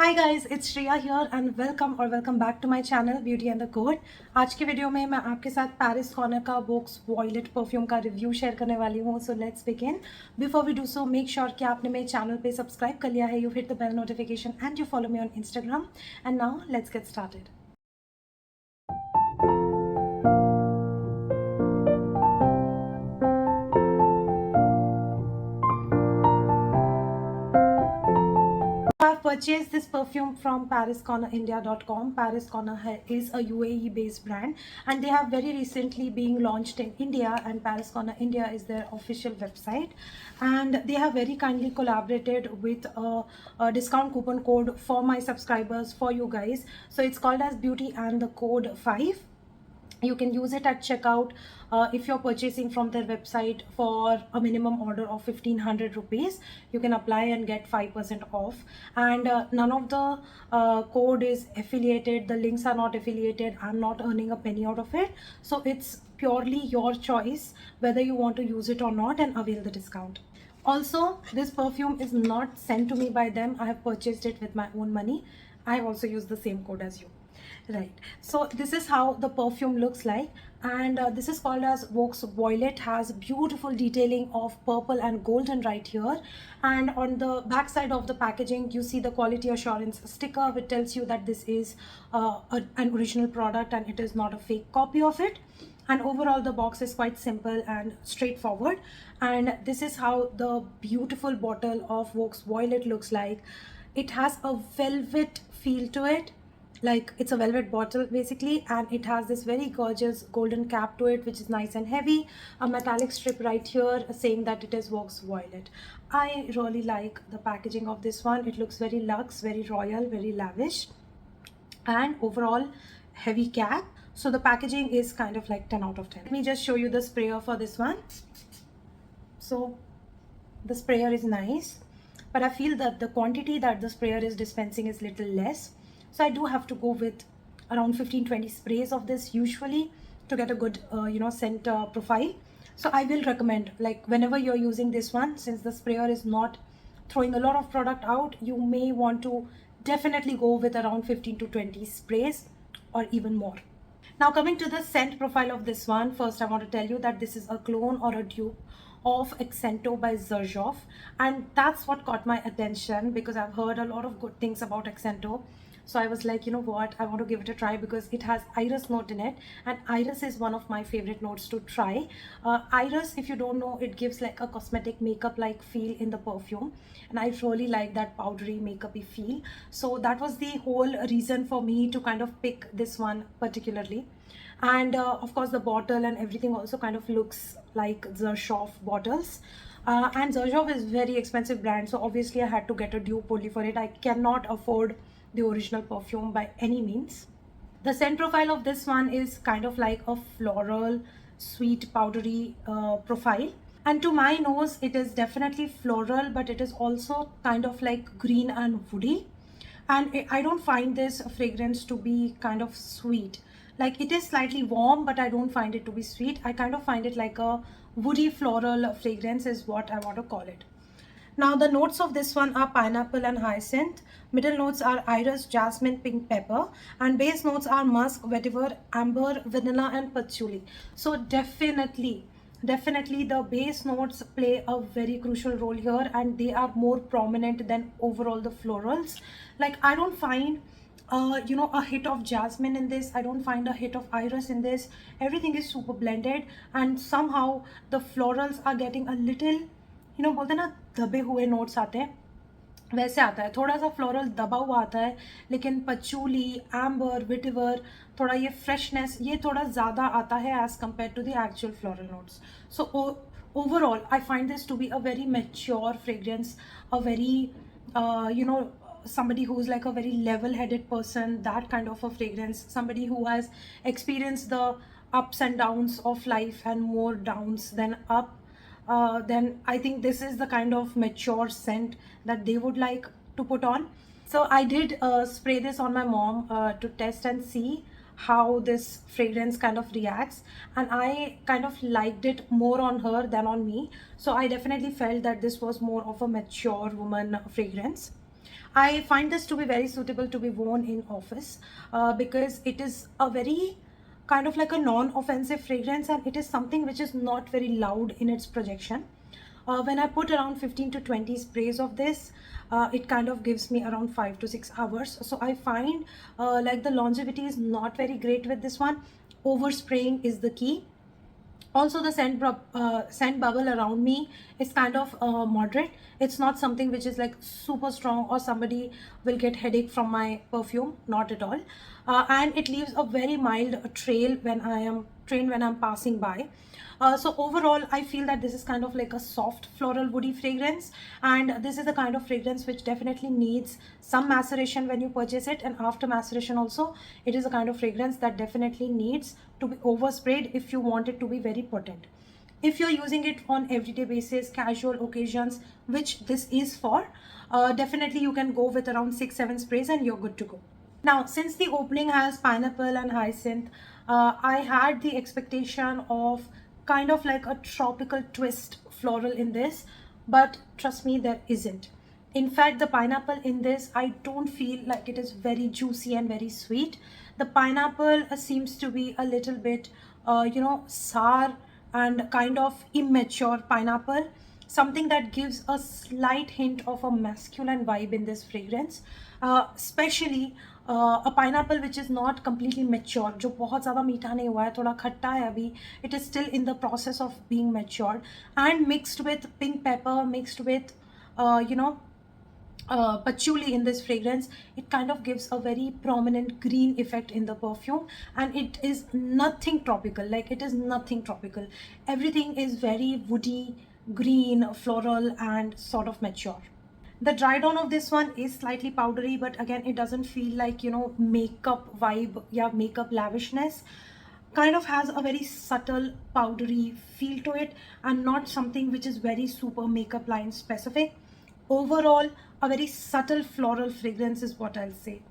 Hi guys, it's Shreya here and welcome back to my channel beauty and the code. आज के video में मैं आपके साथ पैरिस कॉर्नर का वोक्स वॉयलेट परफ्यूम का रिव्यू शेयर करने वाली हूँ। So let's begin. Before we do so make sure कि आपने मेरे चैनल पे सब्सक्राइब कर लिया है, you hit the bell notification and you follow me on Instagram. And now let's get started. I've purchased this perfume from ParisCornerIndia.com. Paris Corner is a UAE-based brand, and they have very recently being launched in India. And Paris Corner India is their official website, and they have very kindly collaborated with a discount coupon code for my subscribers for you guys. So it's called as Beauty and the code 5. You can use it at checkout if you're purchasing from their website for a minimum order of 1500 rupees. You can apply and get 5% off, and none of the code is affiliated. The links are not affiliated. I'm not earning a penny out of it, so it's purely your choice whether you want to use it or not and avail the discount. Also, this perfume is not sent to me by them. I have purchased it with my own money. I have also used the same code as you. Right, so this is how the perfume looks like, and this is called as Vox Violet. Has beautiful detailing of purple and golden right here, and on the back side of the packaging you see the quality assurance sticker which tells you that this is an original product and it is not a fake copy of it. And overall the box is quite simple and straightforward, and this is how the beautiful bottle of Vox Violet looks like. It has a velvet feel to it, like it's a velvet bottle basically, and it has this very gorgeous golden cap to it which is nice and heavy, a metallic strip right here saying that it is Vox Violet. I really like the packaging of this one. It looks very luxe, very royal, very lavish, and overall heavy cap. So the packaging is kind of like 10 out of 10. Let me just show you the sprayer for this one. So the sprayer is nice, but I feel that the quantity that the sprayer is dispensing is little less. So I do have to go with around 15-20 sprays of this usually to get a good scent profile. So I will recommend, like, whenever you're using this one, since the sprayer is not throwing a lot of product out, you may want to definitely go with around 15 to 20 sprays or even more. Now coming to the scent profile of this one, first I want to tell you that this is a clone or a dupe of Accento by Xerjoff, and that's what caught my attention because I've heard a lot of good things about Accento. So I was like, you know what, I want to give it a try because it has iris note in it, and iris is one of my favorite notes to try. Iris, if you don't know, it gives like a cosmetic makeup like feel in the perfume, and I really like that powdery makeupy feel. So that was the whole reason for me to kind of pick this one particularly. And of course the bottle and everything also kind of looks like Xerjoff bottles. And Xerjoff is very expensive brand, so obviously I had to get a dupe only for it. I cannot afford the original perfume by any means. The scent profile of this one is kind of like a floral, sweet, powdery profile. And to my nose, it is definitely floral, but it is also kind of like green and woody. And I don't find this fragrance to be kind of sweet. Like, it is slightly warm, but I don't find it to be sweet. I kind of find it like a woody floral fragrance is what I want to call it. Now the notes of this one are pineapple and hyacinth. Middle notes are iris, jasmine, pink pepper, and base notes are musk, vetiver, amber, vanilla, and patchouli. So definitely the base notes play a very crucial role here, and they are more prominent than overall the florals. Like, I don't find a hit of jasmine in this. I don't find a hit of iris in this. Everything is super blended, and somehow the florals are getting a little, बोलते ना, दबे हुए notes आते हैं, वैसे आता है। थोड़ा सा फ्लोरल दबा हुआ आता है, लेकिन पचूली, एम्बर, विटिवर, थोड़ा ये फ्रेशनेस ये थोड़ा ज़्यादा आता है as compare to the actual floral notes. So overall I find this to be a very mature fragrance, a very somebody who's like a very level-headed person, that kind of a fragrance, somebody who has experienced the ups and downs of life and more downs than up. Then I think this is the kind of mature scent that they would like to put on. So I did spray this on my mom to test and see how this fragrance kind of reacts, and I kind of liked it more on her than on me. So I definitely felt that this was more of a mature woman fragrance. I find this to be very suitable to be worn in office because it is a very kind of like a non-offensive fragrance, and it is something which is not very loud in its projection. When I put around 15 to 20 sprays of this, it kind of gives me around 5 to 6 hours. So I find like the longevity is not very great with this one. Overspraying is the key. Also, the scent bubble around me is kind of moderate. It's not something which is like super strong or somebody will get headache from my perfume, not at all. And it leaves a very mild trail when I'm passing by. So overall, I feel that this is kind of like a soft floral woody fragrance, and this is the kind of fragrance which definitely needs some maceration when you purchase it, and after maceration also, it is a kind of fragrance that definitely needs to be oversprayed if you want it to be very potent. If you're using it on everyday basis, casual occasions, which this is for, definitely you can go with around 6-7 sprays and you're good to go. Now, since the opening has pineapple and hyacinth, I had the expectation of kind of like a tropical twist floral in this, but trust me, there isn't. In fact, the pineapple in this, I don't feel like it is very juicy and very sweet. The pineapple seems to be a little bit, sour and kind of immature pineapple, something that gives a slight hint of a masculine vibe in this fragrance, especially a pineapple which is not completely mature, जो बहुत ज़्यादा मीठा नहीं हुआ है, थोड़ा खट्टा है अभी, it is still in the process of being matured, and mixed with pink pepper, mixed with patchouli in this fragrance, it kind of gives a very prominent green effect in the perfume, and it is nothing tropical. Like, it is nothing tropical. Everything is very woody, green, floral, and sort of mature. The dry down of this one is slightly powdery, but again, it doesn't feel like, makeup vibe, yeah, makeup lavishness. Kind of has a very subtle powdery feel to it, and not something which is very super makeup line specific. Overall, a very subtle floral fragrance is what I'll say.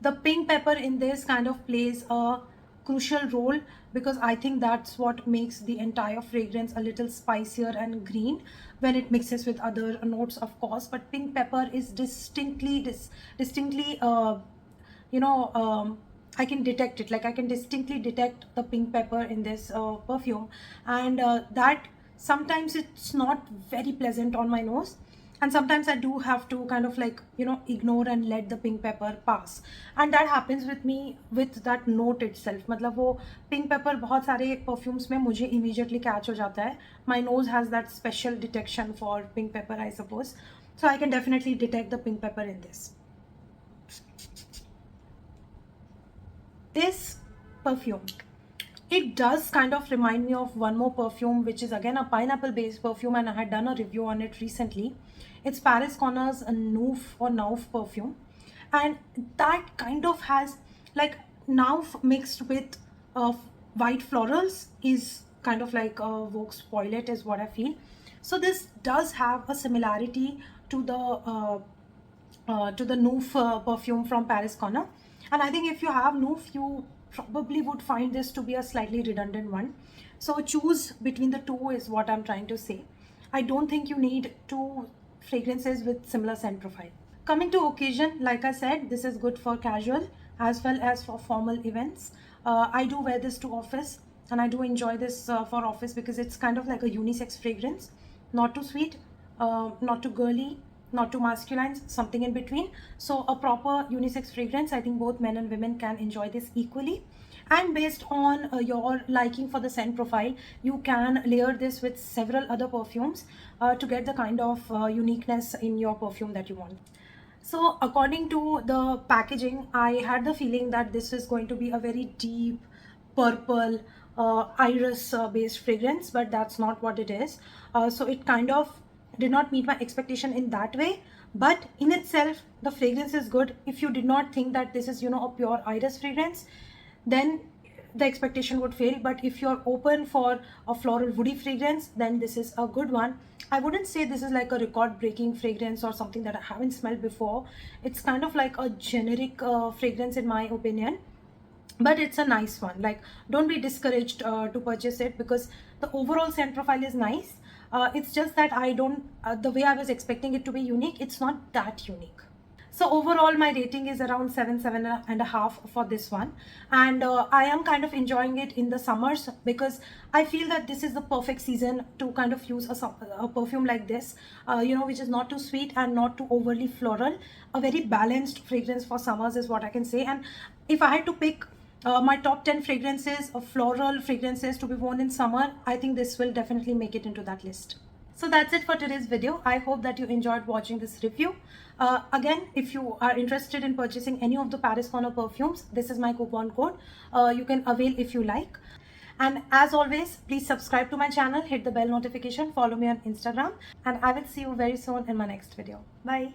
The pink pepper in this kind of plays a crucial role, because I think that's what makes the entire fragrance a little spicier and green when it mixes with other notes, of course. But pink pepper is distinctly I can detect it. Like, I can distinctly detect the pink pepper in this perfume, and that sometimes it's not very pleasant on my nose, and sometimes I do have to kind of like, ignore and let the pink pepper pass, and that happens with me with that note itself. मतलब वो pink pepper बहुत सारे perfumes में मुझे immediately catch हो जाता है. My nose has that special detection for pink pepper, I suppose, so I can definitely detect the pink pepper in this. This perfume, it does kind of remind me of one more perfume, which is again a pineapple based perfume, and I had done a review on it recently. It's Paris Corner's Nouf or Nauf perfume, and that kind of has like Nauf mixed with white florals is kind of like a Vogue Spoilet is what I feel. So this does have a similarity to the Nouf perfume from Paris Corner, and I think if you have Nouf, you probably would find this to be a slightly redundant one. So choose between the two is what I'm trying to say. I don't think you need two fragrances with similar scent profile. Coming to occasion, like I said, this is good for casual as well as for formal events. I do wear this to office, and I do enjoy this for office because it's kind of like a unisex fragrance. Not too sweet, not too girly, not too masculine, something in between. So a proper unisex fragrance, I think both men and women can enjoy this equally. And based on your liking for the scent profile, you can layer this with several other perfumes to get the kind of uniqueness in your perfume that you want. So according to the packaging, I had the feeling that this is going to be a very deep purple iris based fragrance, but that's not what it is. So it kind of did not meet my expectation in that way, but in itself the fragrance is good. If you did not think that this is a pure iris fragrance, then the expectation would fail. But if you're open for a floral woody fragrance, then this is a good one. I wouldn't say this is like a record breaking fragrance or something that I haven't smelled before. It's kind of like a generic fragrance in my opinion, but it's a nice one. Like, don't be discouraged to purchase it, because the overall scent profile is nice. It's just that I don't the way I was expecting it to be unique, it's not that unique. So overall my rating is around 7.5 for this one, and I am kind of enjoying it in the summers because I feel that this is the perfect season to kind of use a perfume like this, which is not too sweet and not too overly floral. A very balanced fragrance for summers is what I can say. And if I had to pick my top 10 fragrances of floral fragrances to be worn in summer, I think this will definitely make it into that list. So that's it for today's video. I hope that you enjoyed watching this review. Again, if you are interested in purchasing any of the Paris Corner perfumes, this is my coupon code. You can avail if you like. And as always, please subscribe to my channel, hit the bell notification, follow me on Instagram, and I will see you very soon in my next video. Bye.